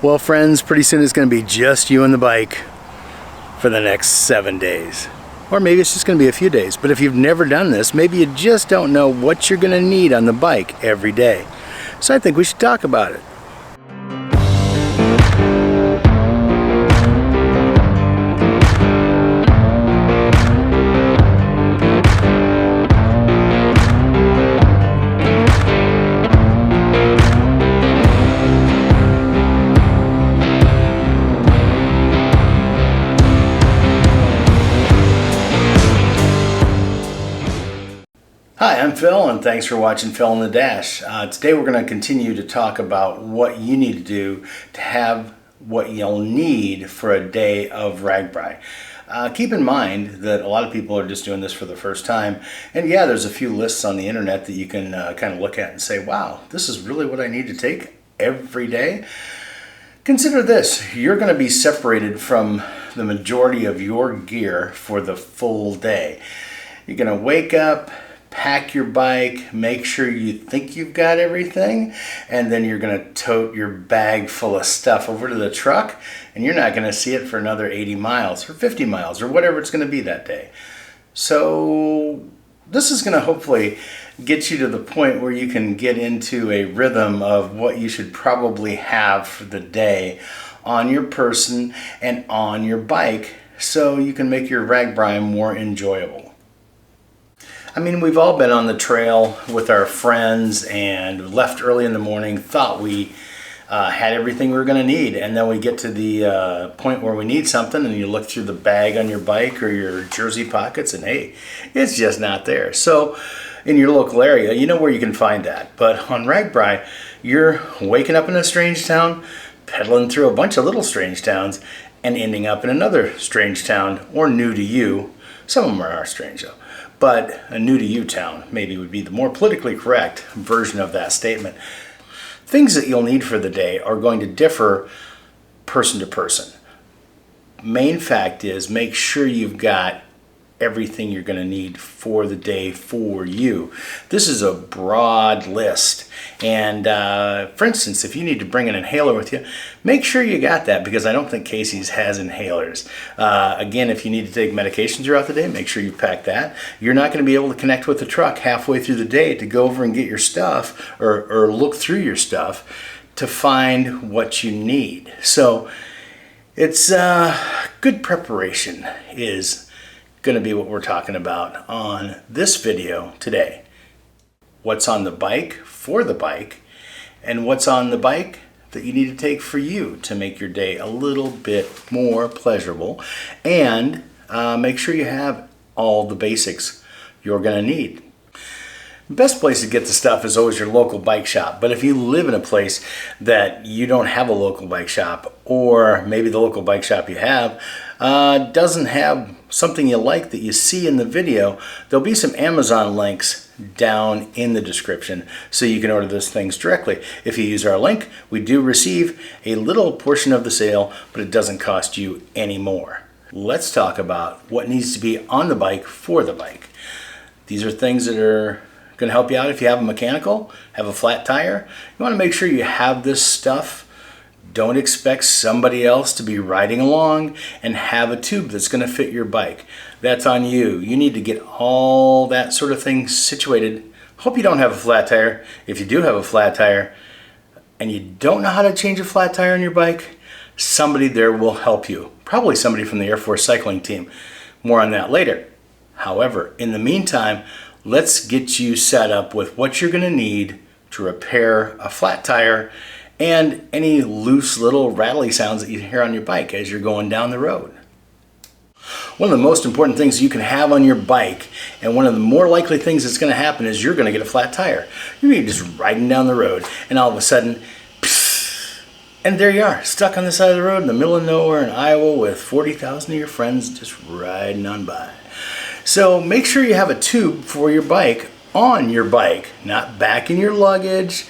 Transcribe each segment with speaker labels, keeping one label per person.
Speaker 1: Well, friends, pretty soon it's going to be just you and the bike for the next 7 days. Or maybe it's just going to be a few days. But if you've never done this, maybe you just don't know what you're going to need on the bike every day. So I think we should talk about it. Hi, I'm Phil, and thanks for watching Phil on the Dash. Today we're going to continue to talk about what you need to do to have what you'll need for a day of RAGBRAI. Keep in mind that a lot of people are just doing this for the first time, and yeah, there's a few lists on the internet that you can kind of look at and say, wow, this is really what I need to take every day. Consider this: you're going to be separated from the majority of your gear for the full day. You're going to wake up, pack your bike, make sure you think you've got everything, and then you're going to tote your bag full of stuff over to the truck, and you're not going to see it for another 80 miles or 50 miles or whatever it's going to be that day. So this is going to hopefully get you to the point where you can get into a rhythm of what you should probably have for the day on your person and on your bike, so you can make your RAGBRAI more enjoyable. I mean, we've all been on the trail with our friends and left early in the morning, thought we had everything we were going to need, and then we get to the point where we need something, and you look through the bag on your bike or your jersey pockets, and hey, it's just not there. So in your local area, you know where you can find that. But on RAGBRAI, you're waking up in a strange town, pedaling through a bunch of little strange towns, and ending up in another strange town, or new to you. Some of them are strange though. But a new to you town maybe would be the more politically correct version of that statement. Things that you'll need for the day are going to differ person to person. Main fact is, make sure you've got everything you're going to need for the day for you. This is a broad list, and for instance, if you need to bring an inhaler with you, make sure you got that, because I don't think Casey's has inhalers. Again, if you need to take medication throughout the day, make sure you pack that. You're not going to be able to connect with the truck halfway through the day to go over and get your stuff or look through your stuff to find what you need. So it's good preparation is going to be what we're talking about on this video today. What's on the bike for the bike, and what's on the bike that you need to take for you to make your day a little bit more pleasurable, and make sure you have all the basics you're going to need. The best place to get the stuff is always your local bike shop. But if you live in a place that you don't have a local bike shop, or maybe the local bike shop you have doesn't have something you like that you see in the video, there'll be some Amazon links down in the description so you can order those things directly. If you use our link, we do receive a little portion of the sale, but it doesn't cost you any more. Let's talk about what needs to be on the bike for the bike. These are things that are going to help you out if you have a mechanical, have a flat tire. You want to make sure you have this stuff. Don't expect somebody else to be riding along and have a tube that's going to fit your bike. That's on you. You need to get all that sort of thing situated. Hope you don't have a flat tire. If you do have a flat tire and you don't know how to change a flat tire on your bike, somebody there will help you. Probably somebody from the Air Force cycling team. More on that later. However, in the meantime, let's get you set up with what you're going to need to repair a flat tire and any loose little rattly sounds that you hear on your bike as you're going down the road. One of the most important things you can have on your bike, and one of the more likely things that's going to happen, is you're going to get a flat tire. You're just riding down the road, and all of a sudden, and there you are, stuck on the side of the road in the middle of nowhere in Iowa with 40,000 of your friends just riding on by. So make sure you have a tube for your bike on your bike, not back in your luggage,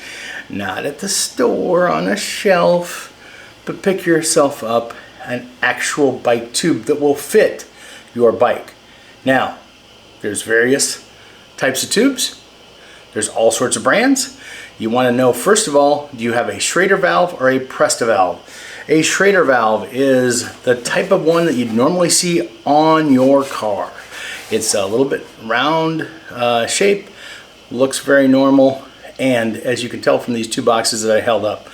Speaker 1: not at the store on a shelf, but pick yourself up an actual bike tube that will fit your bike. Now, there's various types of tubes. There's all sorts of brands. You want to know, first of all, do you have a Schrader valve or a Presta valve? A Schrader valve is the type of one that you'd normally see on your car. It's a little bit round shape, looks very normal, and as you can tell from these two boxes that I held up,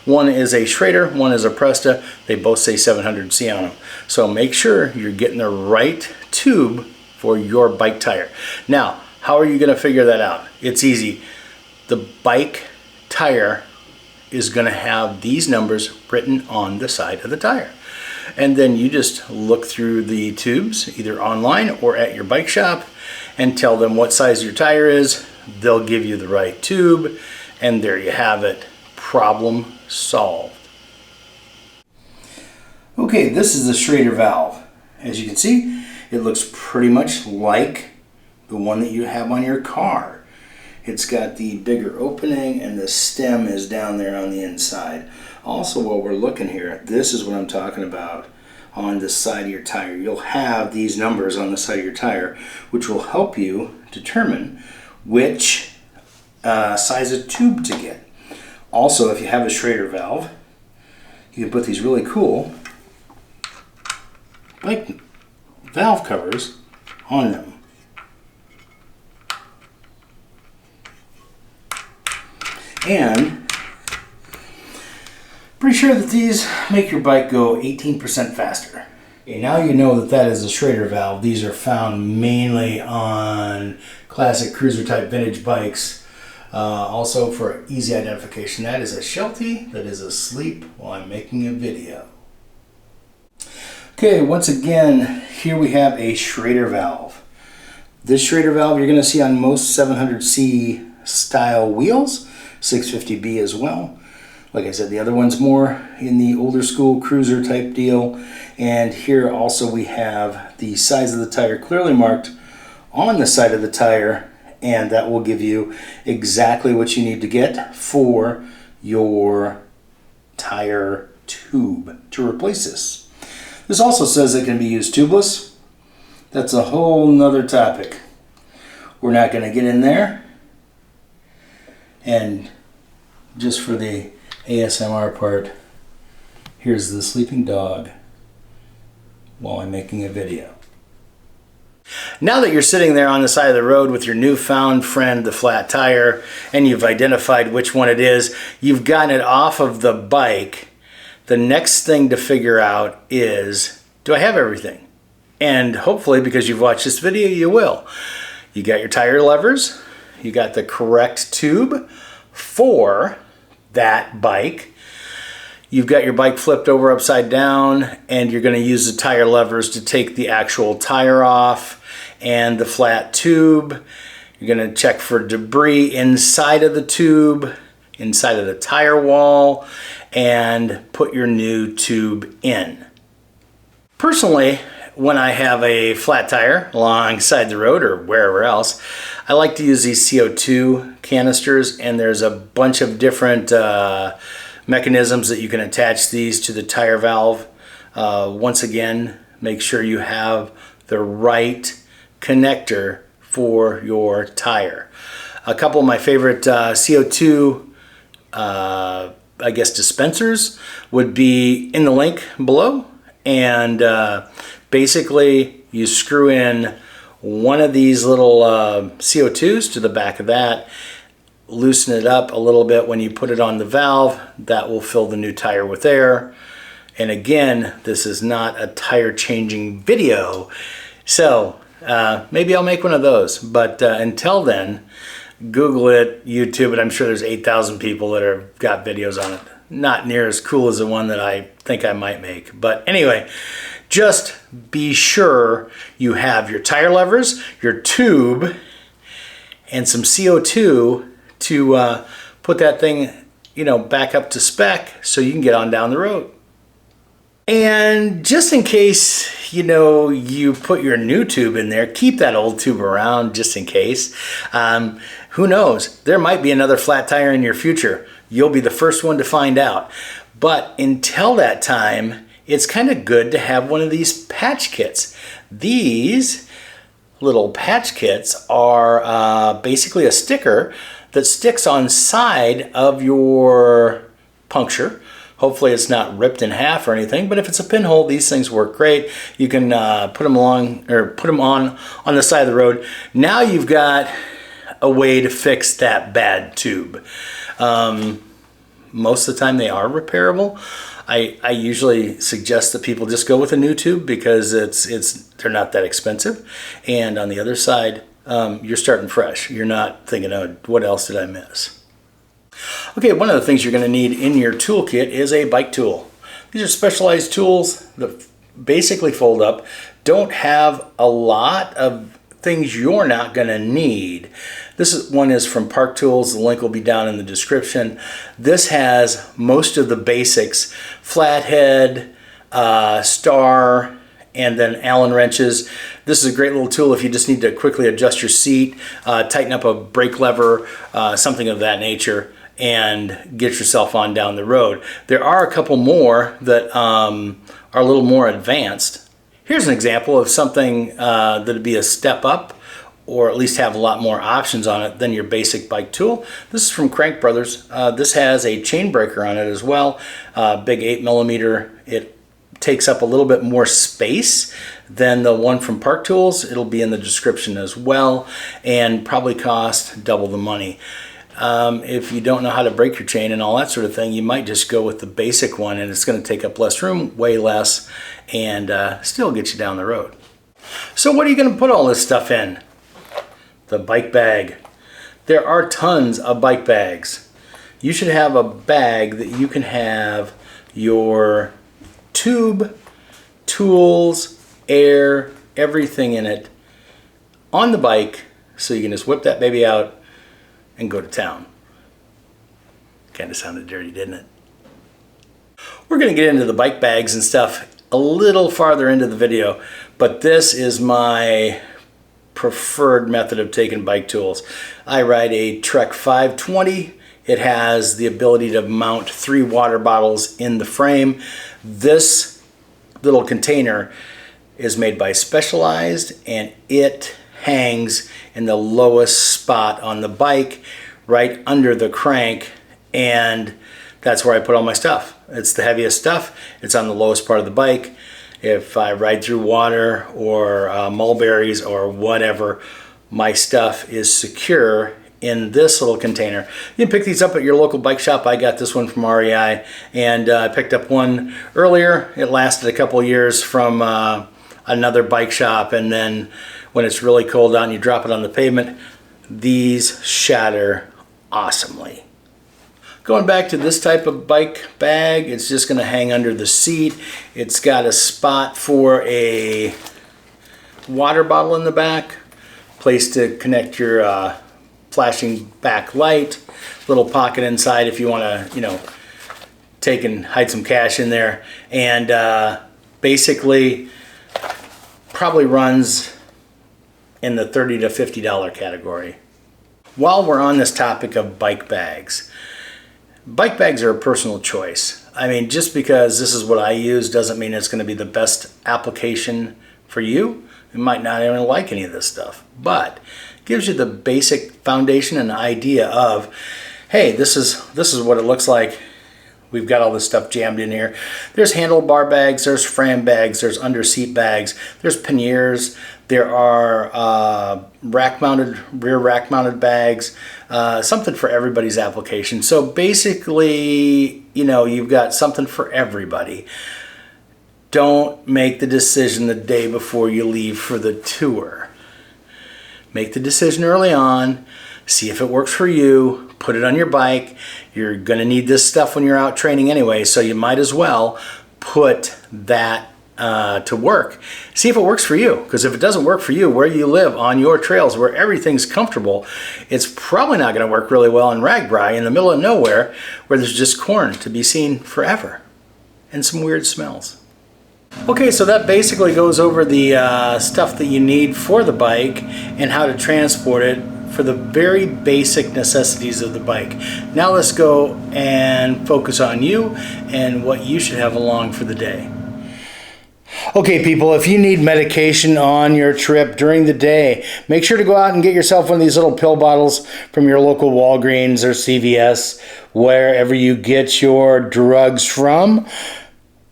Speaker 1: one is a Schrader, one is a Presta. They both say 700C on them. So make sure you're getting the right tube for your bike tire. Now, how are you going to figure that out? It's easy. The bike tire is going to have these numbers written on the side of the tire. And then you just look through the tubes, either online or at your bike shop, and tell them what size your tire is. They'll give you the right tube, and there you have it. Problem solved. Okay, this is the Schrader valve. As you can see, it looks pretty much like the one that you have on your car. It's got the bigger opening and the stem is down there on the inside. Also, while we're looking here, this is what I'm talking about on the side of your tire. You'll have these numbers on the side of your tire, which will help you determine which size of tube to get. Also, if you have a Schrader valve, you can put these really cool bike valve covers on them. And pretty sure that these make your bike go 18% faster. Okay, now you know that that is a Schrader valve. These are found mainly on classic cruiser type vintage bikes. Also for easy identification, that is a Sheltie that is asleep while I'm making a video. Okay, once again, here we have a Schrader valve. This Schrader valve you're going to see on most 700C style wheels. 650B as well. Like I said, the other one's more in the older school cruiser type deal. And here also we have the size of the tire clearly marked on the side of the tire, and that will give you exactly what you need to get for your tire tube to replace this. This also says it can be used tubeless. That's a whole nother topic. We're not going to get in there. And just for the ASMR part, here's the sleeping dog while I'm making a video. Now that you're sitting there on the side of the road with your newfound friend, the flat tire, and you've identified which one it is, you've gotten it off of the bike, the next thing to figure out is, do I have everything? And hopefully, because you've watched this video, you will. You got your tire levers, you got the correct tube for that bike. You've got your bike flipped over upside down, and you're going to use the tire levers to take the actual tire off and the flat tube. You're going to check for debris inside of the tube, inside of the tire wall, and put your new tube in. Personally, when I have a flat tire alongside the road or wherever else, I like to use these CO2 canisters, and there's a bunch of different mechanisms that you can attach these to the tire valve. Once again, make sure you have the right connector for your tire. A couple of my favorite CO2 I guess dispensers would be in the link below, and basically you screw in one of these little CO2s to the back of that, loosen it up a little bit when you put it on the valve. That will fill the new tire with air. And again, this is not a tire changing video, so maybe I'll make one of those. But until then, Google it, YouTube it. I'm sure there's 8,000 people that have got videos on it. Not near as cool as the one that I think I might make. But anyway, just be sure you have your tire levers, your tube, and some CO2 to put that thing, back up to spec so you can get on down the road. And just in case, you put your new tube in there, keep that old tube around just in case. Who knows? There might be another flat tire in your future. You'll be the first one to find out. But until that time, it's kind of good to have one of these patch kits. These little patch kits are basically a sticker that sticks on side of your puncture. Hopefully it's not ripped in half or anything, but if it's a pinhole, these things work great. You can put them along, or put them on the side of the road. Now you've got a way to fix that bad tube. Most of the time they are repairable. I usually suggest that people just go with a new tube because they're not that expensive. And on the other side, you're starting fresh. You're not thinking, oh, what else did I miss? Okay, one of the things you're going to need in your toolkit is a bike tool. These are specialized tools that basically fold up, don't have a lot of things you're not going to need. One is from Park Tools. The link will be down in the description. This has most of the basics: flathead, star, and then Allen wrenches. This is a great little tool if you just need to quickly adjust your seat, tighten up a brake lever, something of that nature, and get yourself on down the road. There are a couple more that are a little more advanced. Here's an example of something that'd be a step up, or at least have a lot more options on it than your basic bike tool. This is from Crank Brothers. This has a chain breaker on it as well, big 8mm. It takes up a little bit more space than the one from Park Tools. It'll be in the description as well, and probably cost double the money. If you don't know how to break your chain and all that sort of thing, you might just go with the basic one, and it's going to take up less room, way less, and still get you down the road. So what are you going to put all this stuff in? The bike bag. There are tons of bike bags. You should have a bag that you can have your tube, tools, air, everything in it on the bike, so you can just whip that baby out and go to town. Kind of sounded dirty, didn't it? We're going to get into the bike bags and stuff a little farther into the video, but this is my preferred method of taking bike tools. I ride a Trek 520. It has the ability to mount 3 water bottles in the frame. This little container is made by Specialized, and it hangs in the lowest spot on the bike, right under the crank, and that's where I put all my stuff. It's the heaviest stuff. It's on the lowest part of the bike. If I ride through water or mulberries or whatever, my stuff is secure in this little container. You can pick these up at your local bike shop. I got this one from REI, and I picked up one earlier. It lasted a couple years from another bike shop, and then when it's really cold out and you drop it on the pavement, these shatter awesomely. Going back to this type of bike bag, it's just going to hang under the seat. It's got a spot for a water bottle in the back, place to connect your flashing back light, little pocket inside if you want to, take and hide some cash in there, and basically probably runs in the $30 to $50 category. While we're on this topic of bike bags are a personal choice. I mean, just because this is what I use doesn't mean it's going to be the best application for you. You might not even like any of this stuff, but it gives you the basic foundation and idea of, hey, this is what it looks like. We've got all this stuff jammed in here. There's handlebar bags, there's Fram bags, there's under seat bags, there's panniers, there are rear rack mounted bags, something for everybody's application. So basically, you've got something for everybody. Don't make the decision the day before you leave for the tour. Make the decision early on, see if it works for you, put it on your bike. You're going to need this stuff when you're out training anyway, so you might as well put that to work. See if it works for you, because if it doesn't work for you where you live on your trails where everything's comfortable, it's probably not going to work really well in RAGBRAI in the middle of nowhere where there's just corn to be seen forever and some weird smells. Okay, so that basically goes over the stuff that you need for the bike and how to transport it for the very basic necessities of the bike. Now let's go and focus on you and what you should have along for the day. Okay, people, if you need medication on your trip during the day, make sure to go out and get yourself one of these little pill bottles from your local Walgreens or CVS, wherever you get your drugs from,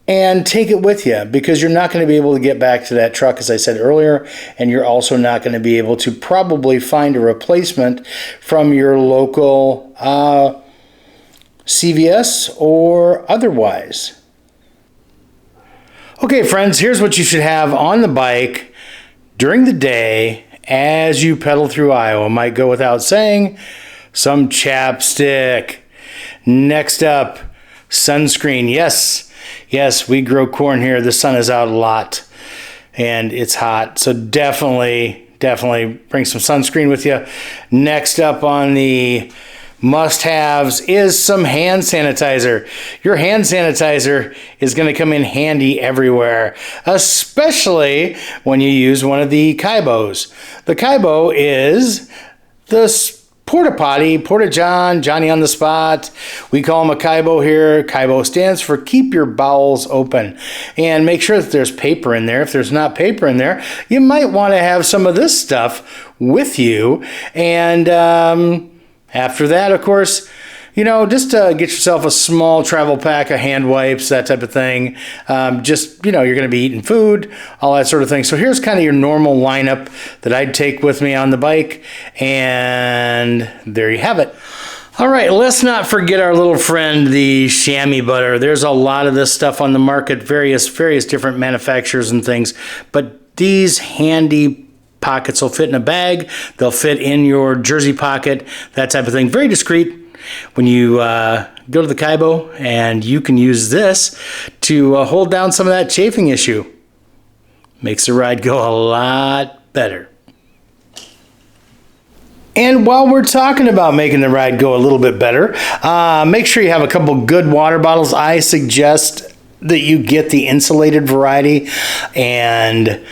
Speaker 1: and take it with you, because you're not going to be able to get back to that truck, as I said earlier, and you're also not going to be able to probably find a replacement from your local CVS or otherwise. Okay, friends, here's what you should have on the bike during the day as you pedal through Iowa. Might go without saying, some chapstick. Next up, sunscreen. Yes, we grow corn here. The sun is out a lot and it's hot. So definitely bring some sunscreen with you. Next up on the must-haves is some hand sanitizer. Your hand sanitizer is going to come in handy everywhere, especially when you use one of the Kaibos. The Kaibo is the porta potty, porta john, Johnny on the spot. We call them a Kaibo here. Kaibo stands for keep your bowels open. And make sure that there's paper in there. If there's not paper in there, you might want to have some of this stuff with you. And after that, of course, just get yourself a small travel pack of hand wipes, that type of thing. You're going to be eating food, all that sort of thing. So here's kind of your normal lineup that I'd take with me on the bike. And there you have it. All right, let's not forget our little friend, the chamois butter. There's a lot of this stuff on the market, various different manufacturers and things. But these handy pockets will fit in a bag. They'll fit in your jersey pocket, that type of thing. Very discreet when you go to the Kaibo, and you can use this to hold down some of that chafing issue. Makes the ride go a lot better. And while we're talking about making the ride go a little bit better, make sure you have a couple good water bottles. I suggest that you get the insulated variety and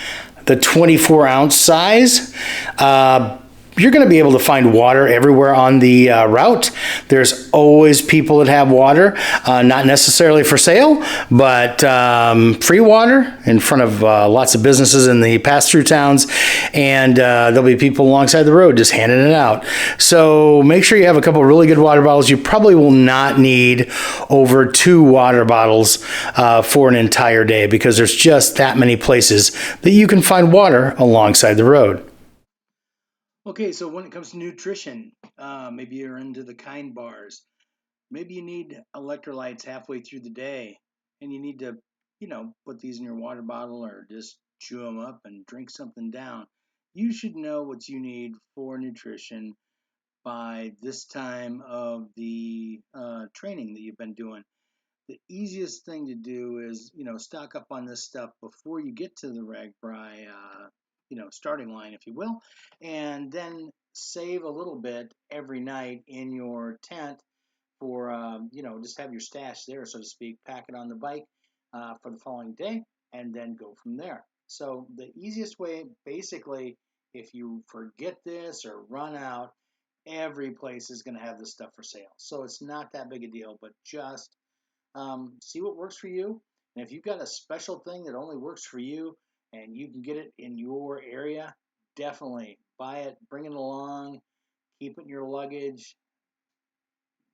Speaker 1: the 24-ounce size. You're going to be able to find water everywhere on the route. There's always people that have water, not necessarily for sale, but free water in front of lots of businesses in the pass-through towns, and there'll be people alongside the road just handing it out. So make sure you have a couple really good water bottles. You probably will not need over 2 water bottles for an entire day, because there's just that many places that you can find water alongside the road. Okay, so when it comes to nutrition, maybe you're into the kind bars. Maybe you need electrolytes halfway through the day, and you need to, put these in your water bottle or just chew them up and drink something down. You should know what you need for nutrition by this time of the training that you've been doing. The easiest thing to do is, stock up on this stuff before you get to the RAGBRAI starting line, if you will, and then save a little bit every night in your tent for, just have your stash there, so to speak, pack it on the bike for the following day, and then go from there. So the easiest way, basically, if you forget this or run out, every place is going to have this stuff for sale. So it's not that big a deal, but just see what works for you. And if you've got a special thing that only works for you, and you can get it in your area, definitely buy it, bring it along, keep it in your luggage.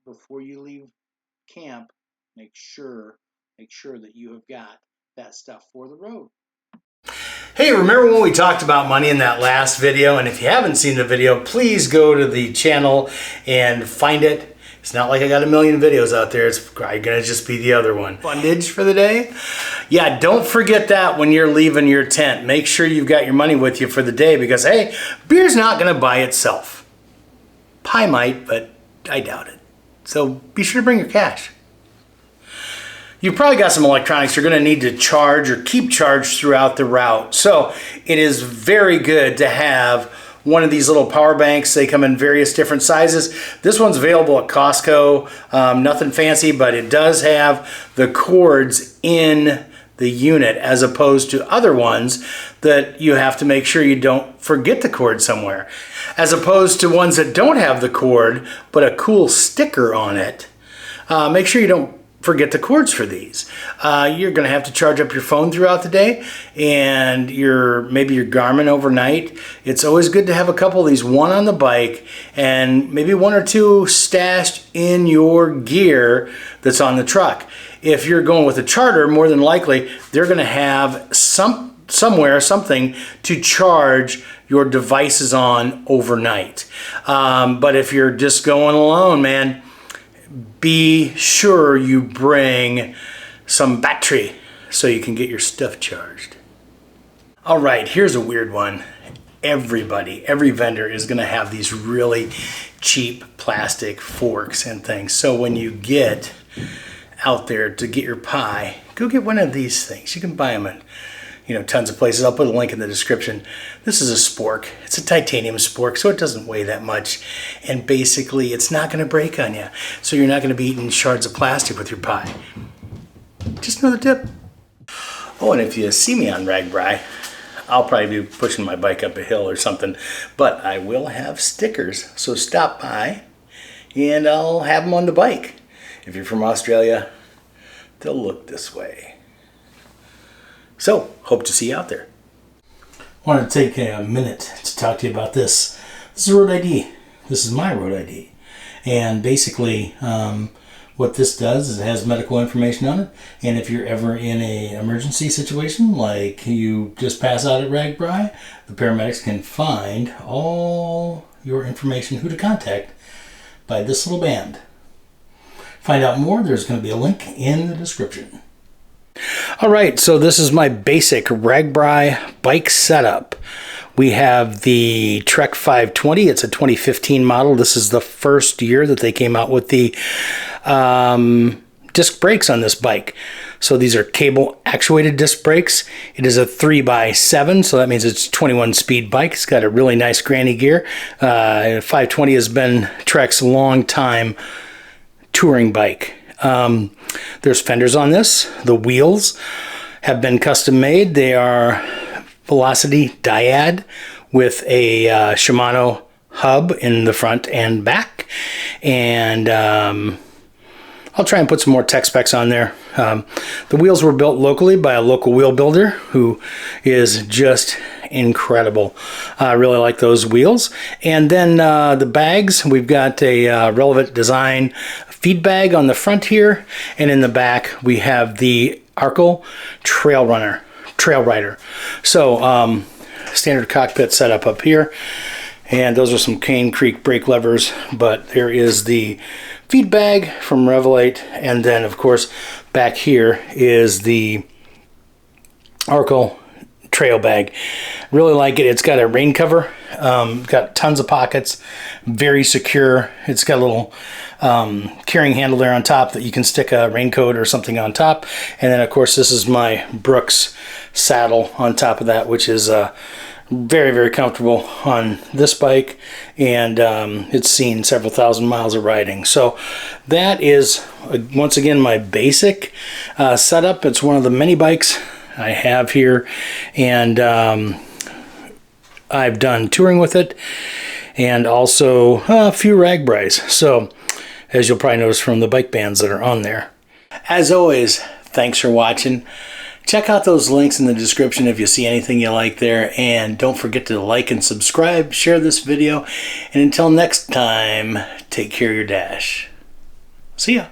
Speaker 1: Before you leave camp, make sure that you have got that stuff for the road. Hey, remember when we talked about money in that last video? And if you haven't seen the video, please go to the channel and find it. It's not like I got a million videos out there. It's probably gonna just be the other one. Fundage for the day? Yeah, don't forget that when you're leaving your tent. Make sure you've got your money with you for the day, because hey, beer's not gonna buy itself. Pie might, but I doubt it. So be sure to bring your cash. You've probably got some electronics you're gonna need to charge or keep charged throughout the route. So it is very good to have one of these little power banks. They come in various different sizes. This one's available at Costco. Nothing fancy, but it does have the cords in the unit, as opposed to other ones that you have to make sure you don't forget the cord somewhere. As opposed to ones that don't have the cord, but a cool sticker on it. Make sure you don't forget the cords for these. You're going to have to charge up your phone throughout the day and maybe your Garmin overnight. It's always good to have a couple of these, one on the bike and maybe one or two stashed in your gear that's on the truck. If you're going with a charter, more than likely they're going to have somewhere something to charge your devices on overnight. But if you're just going alone, man, be sure you bring some battery so you can get your stuff charged. All right, here's a weird one. Every vendor is going to have these really cheap plastic forks and things. So when you get out there to get your pie, go get one of these things. You can buy them at tons of places. I'll put a link in the description. This is a spork. It's a titanium spork, so it doesn't weigh that much. And basically, it's not going to break on you. So you're not going to be eating shards of plastic with your pie. Just another tip. Oh, and if you see me on RAGBRAI, I'll probably be pushing my bike up a hill or something. But I will have stickers, so stop by and I'll have them on the bike. If you're from Australia, they'll look this way. So, hope to see you out there. I wanted to take a minute to talk to you about this. This is a road ID. This is my road ID. And basically, what this does is it has medical information on it. And if you're ever in an emergency situation, like you just pass out at RAGBRAI, the paramedics can find all your information, who to contact, by this little band. Find out more, there's going to be a link in the description. All right, so this is my basic RAGBRAI bike setup. We have the Trek 520. It's a 2015 model. This is the first year that they came out with the disc brakes on this bike. So these are cable actuated disc brakes. It is a 3x7, so that means it's a 21 speed bike. It's got a really nice granny gear. 520 has been Trek's long time touring bike. There's fenders on this. The wheels have been custom made. They are Velocity Dyad with a Shimano hub in the front and back. And I'll try and put some more tech specs on there. The wheels were built locally by a local wheel builder who is just incredible. I really like those wheels. And then the bags, we've got a Relevant Design feed bag on the front here, and in the back we have the Arkel Trail Rider. So standard cockpit setup up here, and those are some Cane Creek brake levers, but there is the feed bag from Revelate, and then of course back here is the Arkel trail bag. Really like it. It's got a rain cover, got tons of pockets, very secure. It's got a little carrying handle there on top that you can stick a raincoat or something on top. And then of course this is my Brooks saddle on top of that, which is very, very comfortable on this bike, and it's seen several thousand miles of riding. So that is once again my basic setup. It's one of the many bikes I have here, and I've done touring with it and also a few RAGBRAIs. So as you'll probably notice from the bike bands that are on there. As always, thanks for watching. Check out those links in the description if you see anything you like there, and don't forget to like and subscribe, share this video, and until next time, take care of your dash. See ya.